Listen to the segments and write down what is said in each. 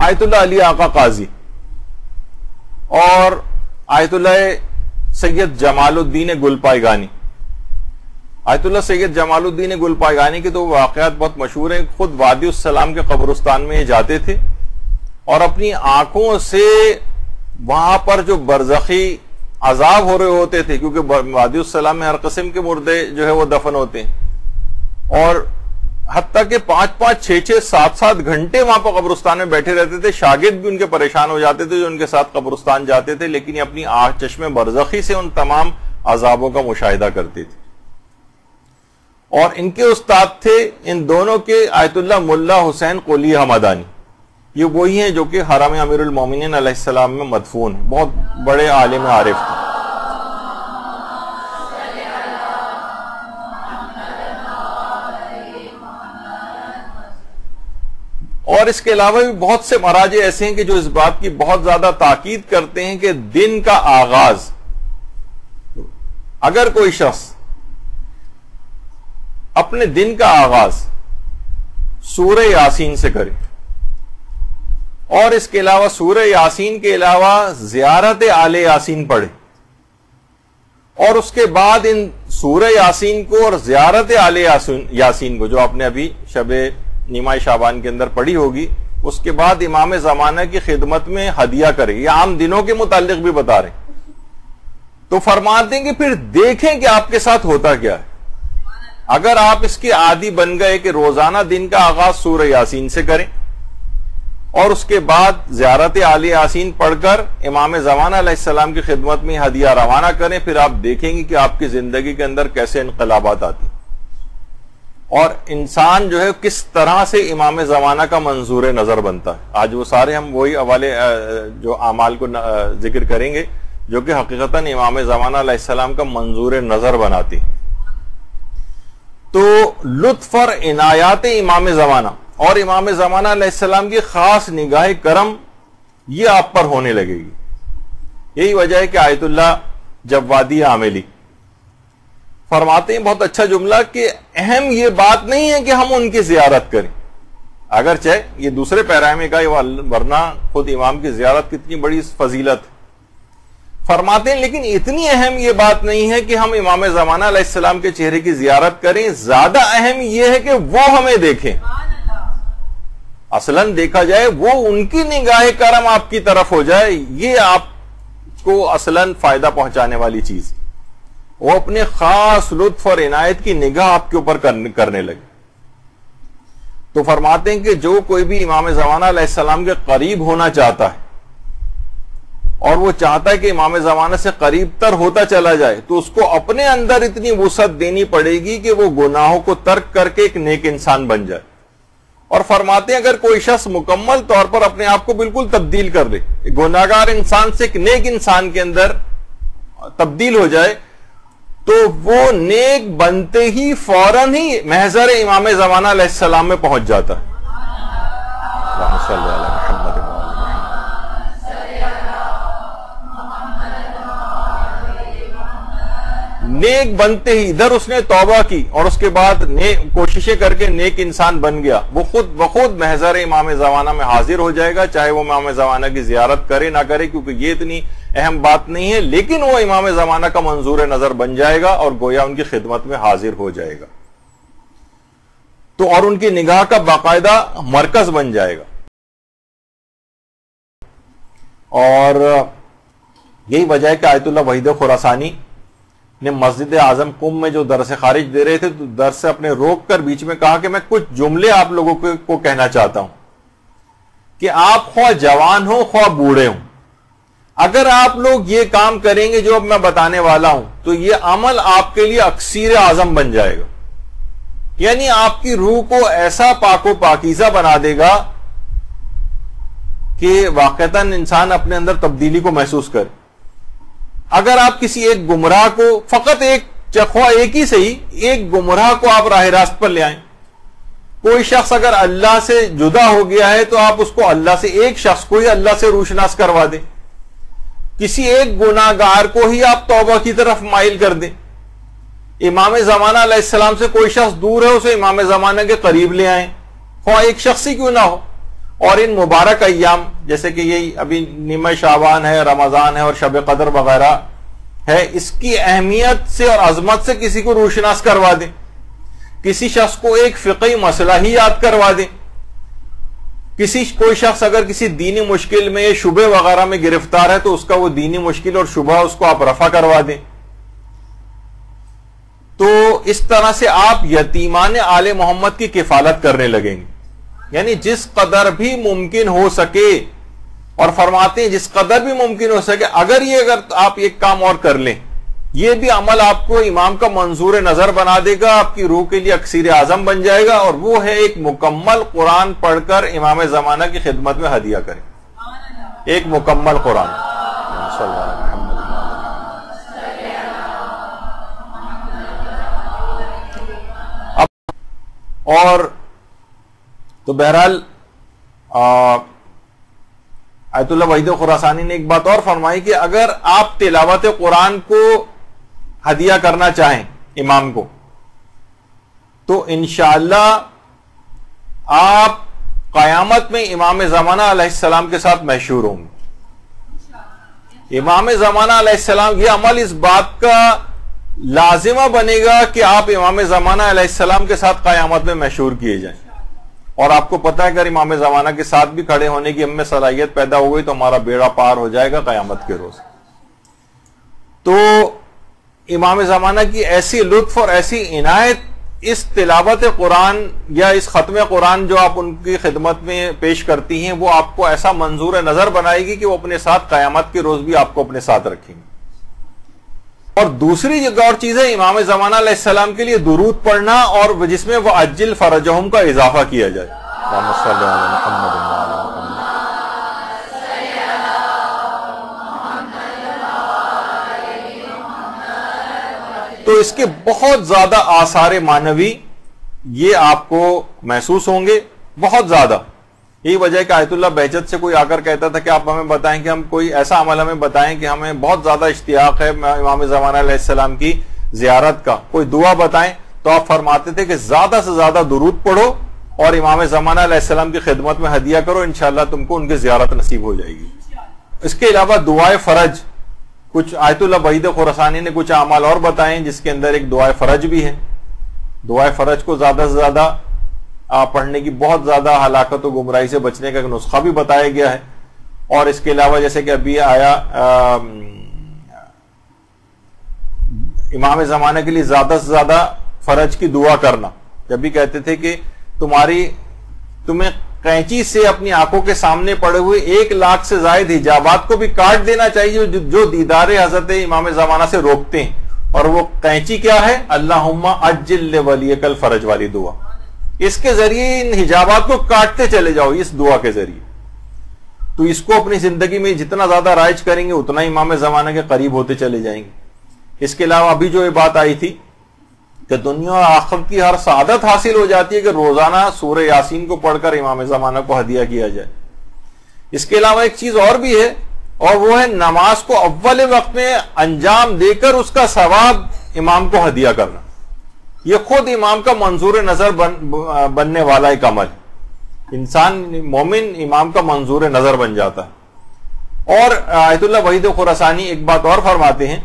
آیت اللہ علی آقا قاضی اور آیت اللہ سید جمال الدین گلپائگانی. آیت اللہ سید جمال الدین گلپائگانی کے تو واقعات بہت مشہور ہیں. خود وادی السلام کے قبرستان میں جاتے تھے اور اپنی آنکھوں سے وہاں پر جو برزخی عذاب ہو رہے ہوتے تھے, کیونکہ وادی السلام میں ہر قسم کے مردے جو ہے وہ دفن ہوتے ہیں, اور حتیٰ کہ 5-5, 6-6, 7-7 گھنٹے وہاں پر قبرستان میں بیٹھے رہتے تھے. شاگرد بھی ان کے پریشان ہو جاتے تھے جو ان کے ساتھ قبرستان جاتے تھے, لیکن یہ اپنی چشم برزخی سے ان تمام عذابوں کا مشاہدہ کرتے تھے. اور ان کے استاد تھے ان دونوں کے آیت اللہ ملا حسین قلی حمدانی. یہ وہی ہیں جو کہ حرم امیر المومنین علیہ السلام میں مدفون ہیں, بہت بڑے عالم عارف تھے. اور اس کے علاوہ بھی بہت سے مراجع ایسے ہیں کہ جو اس بات کی بہت زیادہ تاکید کرتے ہیں کہ دن کا آغاز اگر کوئی شخص اپنے دن کا آغاز سورہ یاسین سے کرے, اور اس کے علاوہ سورہ یاسین کے علاوہ زیارت آل یاسین پڑھے, اور اس کے بعد ان سورہ یاسین کو اور زیارت آل یاسین کو جو آپ نے ابھی شب نیمہ شعبان کے اندر پڑھی ہوگی, اس کے بعد امام زمانہ کی خدمت میں ہدیہ کرے. یہ عام دنوں کے متعلق بھی بتا رہے ہیں. تو فرماتے ہیں کہ پھر دیکھیں کہ آپ کے ساتھ ہوتا کیا ہے. اگر آپ اس کے عادی بن گئے کہ روزانہ دن کا آغاز سورہ یاسین سے کریں اور اس کے بعد زیارت آل یاسین پڑھ کر امام زمانہ علیہ السلام کی خدمت میں ہدیہ روانہ کریں, پھر آپ دیکھیں گے کہ آپ کی زندگی کے اندر کیسے انقلابات آتی ہیں اور انسان جو ہے کس طرح سے امام زمانہ کا منظور نظر بنتا ہے. آج وہ سارے ہم وہی حوالے جو اعمال کو ذکر کریں گے جو کہ حقیقتاً امام زمانہ علیہ السلام کا منظور نظر بناتی. تو لطف اور عنایات امام زمانہ اور امام زمانہ علیہ السلام کی خاص نگاہ کرم یہ آپ پر ہونے لگے گی. یہی وجہ ہے کہ آیت اللہ جوادی عاملی فرماتے ہیں بہت اچھا جملہ کہ اہم یہ بات نہیں ہے کہ ہم ان کی زیارت کریں, اگرچہ یہ دوسرے پیرا میں کا ورنہ خود امام کی زیارت کتنی بڑی فضیلت ہے. فرماتے ہیں لیکن اتنی اہم یہ بات نہیں ہے کہ ہم امام زمانہ علیہ السلام کے چہرے کی زیارت کریں, زیادہ اہم یہ ہے کہ وہ ہمیں دیکھیں. اصلاً دیکھا جائے وہ ان کی نگاہ کرم آپ کی طرف ہو جائے, یہ آپ کو اصلاً فائدہ پہنچانے والی چیز. وہ اپنے خاص لطف اور عنایت کی نگاہ آپ کے اوپر کرنے لگے. تو فرماتے ہیں کہ جو کوئی بھی امام زمانہ علیہ السلام کے قریب ہونا چاہتا ہے اور وہ چاہتا ہے کہ امام زمانہ سے قریب تر ہوتا چلا جائے, تو اس کو اپنے اندر اتنی وسعت دینی پڑے گی کہ وہ گناہوں کو ترک کر کے ایک نیک انسان بن جائے. اور فرماتے ہیں اگر کوئی شخص مکمل طور پر اپنے آپ کو بالکل تبدیل کر دے, گناہگار انسان سے ایک نیک انسان کے اندر تبدیل ہو جائے, تو وہ نیک بنتے ہی فوراً ہی محضر امام زمانہ علیہ السلام میں پہنچ جاتا ہے. اللہم صلی علی محمد. نیک بنتے ہی ادھر اس نے توبہ کی اور اس کے بعد کوششیں کر کے نیک انسان بن گیا, وہ خود بخود محضر امام زمانہ میں حاضر ہو جائے گا, چاہے وہ امام زمانہ کی زیارت کرے نہ کرے, کیونکہ یہ اتنی اہم بات نہیں ہے, لیکن وہ امام زمانہ کا منظور نظر بن جائے گا اور گویا ان کی خدمت میں حاضر ہو جائے گا. تو اور ان کی نگاہ کا باقاعدہ مرکز بن جائے گا. اور یہی وجہ ہے کہ آیت اللہ وحید خراسانی نے مسجد اعظم قم میں جو درس خارج دے رہے تھے تو درس سے اپنے روک کر بیچ میں کہا کہ میں کچھ جملے آپ لوگوں کو کہنا چاہتا ہوں کہ آپ خواہ جوان ہو خواہ بوڑھے ہوں, اگر آپ لوگ یہ کام کریں گے جو اب میں بتانے والا ہوں تو یہ عمل آپ کے لیے اکسیر اعظم بن جائے گا. یعنی آپ کی روح کو ایسا پاک و پاکیزہ بنا دے گا کہ واقعتاً انسان اپنے اندر تبدیلی کو محسوس کرے. اگر آپ کسی ایک گمراہ کو فقط ایک ہی صحیح ایک گمراہ کو آپ راہ راست پر لے آئیں, کوئی شخص اگر اللہ سے جدا ہو گیا ہے تو آپ اس کو اللہ سے, ایک شخص کو ہی اللہ سے روشناس کروا دیں, کسی ایک گناہگار کو ہی آپ توبہ کی طرف مائل کر دیں. امام زمانہ علیہ السلام سے کوئی شخص دور ہے اسے امام زمانہ کے قریب لے آئیں, خواہ ایک شخص ہی کیوں نہ ہو, اور ان مبارک ایام جیسے کہ یہ ابھی نیمہ شعبان ہے، رمضان ہے اور شب قدر وغیرہ ہے، اس کی اہمیت سے اور عظمت سے کسی کو روشناس کروا دیں، کسی شخص کو ایک فقہی مسئلہ ہی یاد کروا دیں، کوئی شخص اگر کسی دینی مشکل میں شبہ وغیرہ میں گرفتار ہے تو اس کا وہ دینی مشکل اور شبہ اس کو آپ رفع کروا دیں. تو اس طرح سے آپ یتیمان آل محمد کی کفالت کرنے لگیں گے. یعنی جس قدر بھی ممکن ہو سکے، اور فرماتے ہیں جس قدر بھی ممکن ہو سکے، اگر آپ ایک کام اور کر لیں، یہ بھی عمل آپ کو امام کا منظور نظر بنا دے گا، آپ کی روح کے لیے اکسیر اعظم بن جائے گا، اور وہ ہے ایک مکمل قرآن پڑھ کر امام زمانہ کی خدمت میں ہدیہ کریں. ایک مکمل قرآن. اور تو بہرحال آیت اللہ وحید خراسانی نے ایک بات اور فرمائی کہ اگر آپ تلاوت قرآن کو ہدیہ کرنا چاہیں امام کو تو انشاءاللہ آپ قیامت میں امام زمانہ علیہ السلام کے ساتھ محشور ہوں گے. امام زمانہ علیہ السلام، یہ عمل اس بات کا لازمہ بنے گا کہ آپ امام زمانہ علیہ السلام کے ساتھ قیامت میں محشور کیے جائیں. اور آپ کو پتہ ہے اگر امام زمانہ کے ساتھ بھی کھڑے ہونے کی ہم میں صلاحیت پیدا ہو گئی تو ہمارا بیڑا پار ہو جائے گا قیامت کے روز. تو امام زمانہ کی ایسی لطف اور ایسی عنایت اس تلاوت قرآن یا اس ختم قرآن جو آپ ان کی خدمت میں پیش کرتی ہیں، وہ آپ کو ایسا منظور نظر بنائے گی کہ وہ اپنے ساتھ قیامت کے روز بھی آپ کو اپنے ساتھ رکھیں گے. اور دوسری اور چیز ہے امام زمانہ علیہ السلام کے لیے درود پڑھنا، اور جس میں وہ عجل فرجہم کا اضافہ کیا جائے. تو اس کے بہت زیادہ آثار معنوی یہ آپ کو محسوس ہوں گے، بہت زیادہ. یہی وجہ ہے کہ آیت اللہ بہجت سے کوئی آ کر کہتا تھا کہ آپ ہمیں بتائیں کہ ہم کوئی ایسا عمل ہمیں بتائیں کہ ہمیں بہت زیادہ اشتیاق ہے امام زمانہ علیہ السلام کی زیارت کا، کوئی دعا بتائیں. تو آپ فرماتے تھے کہ زیادہ سے زیادہ درود پڑھو اور امام زمانہ علیہ السلام کی خدمت میں ہدیہ کرو، انشاءاللہ تم کو ان کی زیارت نصیب ہو جائے گی. اس کے علاوہ دعائے فرج، کچھ آیت اللہ وحید خراسانی نے کچھ اعمال اور بتائیں جس کے اندر ایک دعائے فرج بھی ہے. دعائے فرج کو زیادہ سے زیادہ پڑھنے کی بہت زیادہ ہلاکت و گمراہی سے بچنے کا ایک نسخہ بھی بتایا گیا ہے. اور اس کے علاوہ جیسے کہ ابھی آیا امام زمانہ کے لیے زیادہ سے زیادہ فرج کی دعا کرنا. جب بھی کہتے تھے کہ تمہیں قینچی سے اپنی آنکھوں کے سامنے پڑے ہوئے 1,00,000 سے زائد حجابات کو بھی کاٹ دینا چاہیے جو دیدار حضرت امام زمانہ سے روکتے ہیں. اور وہ قینچی کیا ہے؟ اللہم عجل لولیک الفرج والی دعا. اس کے ذریعے ان حجابات کو کاٹتے چلے جاؤ اس دعا کے ذریعے. تو اس کو اپنی زندگی میں جتنا زیادہ رائج کریں گے اتنا امام زمانہ کے قریب ہوتے چلے جائیں گے. اس کے علاوہ ابھی جو یہ بات آئی تھی کہ دنیا اور آخرت کی ہر سعادت حاصل ہو جاتی ہے کہ روزانہ سورہ یاسین کو پڑھ کر امام زمانہ کو ہدیہ کیا جائے. اس کے علاوہ ایک چیز اور بھی ہے، اور وہ ہے نماز کو اول وقت میں انجام دے کر اس کا ثواب امام کو ہدیہ کرنا. یہ خود امام کا منظور نظر بننے والا ایک عمل. انسان مومن امام کا منظور نظر بن جاتا ہے. اور آیت اللہ وحید خراسانی ایک بات اور فرماتے ہیں،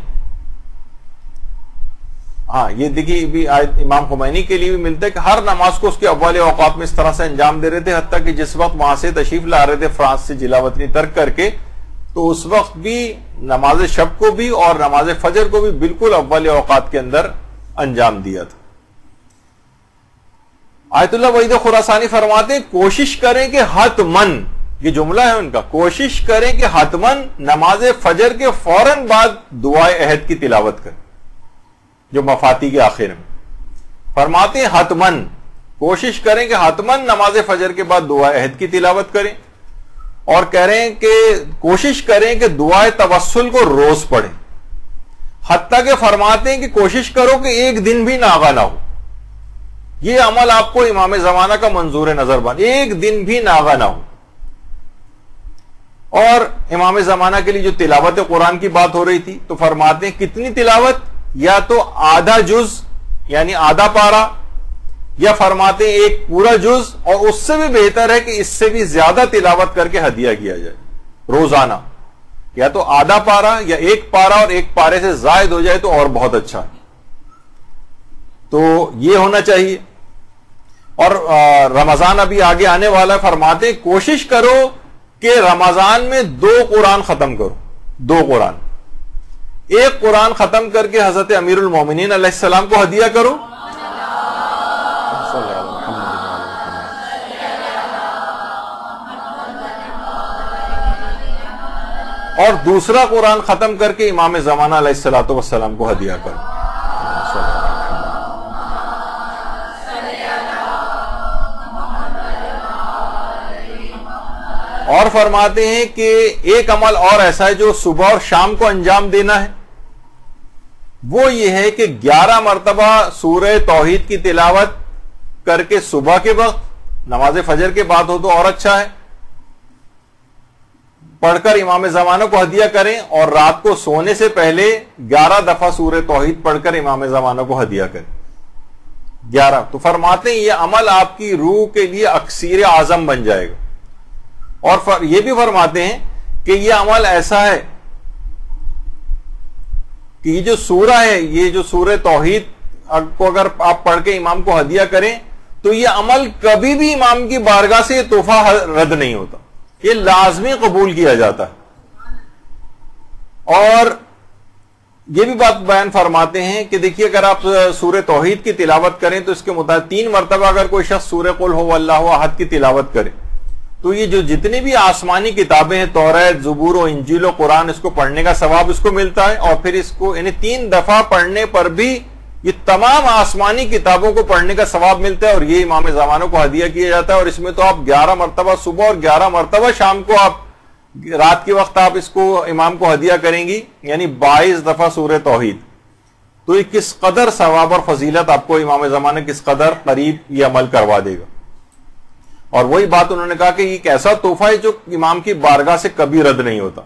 ہاں یہ دیکھیے بھی امام خمینی کے لیے بھی ملتا ہے کہ ہر نماز کو اس کے اول اوقات میں اس طرح سے انجام دے رہے تھے، حتیٰ کہ جس وقت وہاں سے تشریف لا رہے تھے فرانس سے جلا وطنی ترک کر کے، تو اس وقت بھی نماز شب کو بھی اور نماز فجر کو بھی بالکل اول اوقات کے اندر انجام دیا تھا. آیت اللہ وحید خراسانی فرماتے ہیں کوشش کریں کہ حتمن، یہ جملہ ہے ان کا، کوشش کریں کہ حتمن نماز فجر کے فوراً بعد دعائے عہد کی تلاوت کریں جو مفاتی کے آخر میں. فرماتے ہیں حتمن، کوشش کریں کہ حتمن نماز فجر کے بعد دعائے عہد کی تلاوت کریں. اور کہہ رہے ہیں کہ کوشش کریں کہ دعائے توسل کو روز پڑھیں. حتیٰ کہ فرماتے ہیں کہ کوشش کرو کہ ایک دن بھی ناغا نہ ہو. یہ عمل آپ کو امام زمانہ کا منظور نظر بن، ایک دن بھی ناغا نہ ہو. اور امام زمانہ کے لیے جو تلاوت قرآن کی بات ہو رہی تھی تو فرماتے ہیں کتنی تلاوت، یا تو آدھا جز یعنی آدھا پارا، یا فرماتے ہیں ایک پورا جز، اور اس سے بھی بہتر ہے کہ اس سے بھی زیادہ تلاوت کر کے ہدیہ کیا جائے روزانہ، یا تو آدھا پارا یا ایک پارا، اور ایک پارے سے زائد ہو جائے تو اور بہت اچھا ہے۔ تو یہ ہونا چاہیے۔ اور رمضان ابھی آگے آنے والا ہے، فرماتے کوشش کرو کہ رمضان میں 2 قرآن ختم کرو، 2 قرآن، ایک قرآن ختم کر کے حضرت امیر المومنین علیہ السلام کو ہدیہ کرو، اور دوسرا قرآن ختم کر کے امام زمانہ علیہ الصلوۃ والسلام کو ہدیہ کرو۔ اور فرماتے ہیں کہ ایک عمل اور ایسا ہے جو صبح اور شام کو انجام دینا ہے، وہ یہ ہے کہ 11 مرتبہ سورہ توحید کی تلاوت کر کے صبح کے وقت نماز فجر کے بعد ہو تو اور اچھا ہے، پڑھ کر امام زمانہ کو ہدیہ کریں، اور رات کو سونے سے پہلے 11 دفعہ سورہ توحید پڑھ کر امام زمانہ کو ہدیہ کریں، 11۔ تو فرماتے ہیں یہ عمل آپ کی روح کے لیے اکسیر اعظم بن جائے گا۔ اور یہ بھی فرماتے ہیں کہ یہ عمل ایسا ہے کہ یہ جو سورہ ہے، یہ جو سورہ توحید کو اگر آپ پڑھ کے امام کو ہدیہ کریں تو یہ عمل کبھی بھی امام کی بارگاہ سے یہ تحفہ رد نہیں ہوتا، یہ لازمی قبول کیا جاتا ہے۔ اور یہ بھی بات بیان فرماتے ہیں کہ دیکھیے اگر آپ سورہ توحید کی تلاوت کریں تو اس کے مطابق 3 مرتبہ اگر کوئی شخص سورہ قل هو اللہ احد کی تلاوت کرے تو یہ جو جتنی بھی آسمانی کتابیں ہیں، توریت، زبور و انجیل و قرآن، اس کو پڑھنے کا ثواب اس کو ملتا ہے، اور پھر اس کو یعنی 3 دفعہ پڑھنے پر بھی یہ تمام آسمانی کتابوں کو پڑھنے کا ثواب ملتا ہے، اور یہ امام زمانہ کو ہدیہ کیا جاتا ہے۔ اور اس میں تو آپ 11 مرتبہ صبح اور 11 مرتبہ شام کو، آپ رات کے وقت آپ اس کو امام کو ہدیہ کریں گی، یعنی 22 دفعہ سورہ توحید۔ تو یہ کس قدر ثواب اور فضیلت آپ کو امام زمانہ کس قدر قریب یہ عمل کروا دے گا۔ اور وہی بات انہوں نے کہا کہ یہ ایک ایسا تحفہ ہے جو امام کی بارگاہ سے کبھی رد نہیں ہوتا۔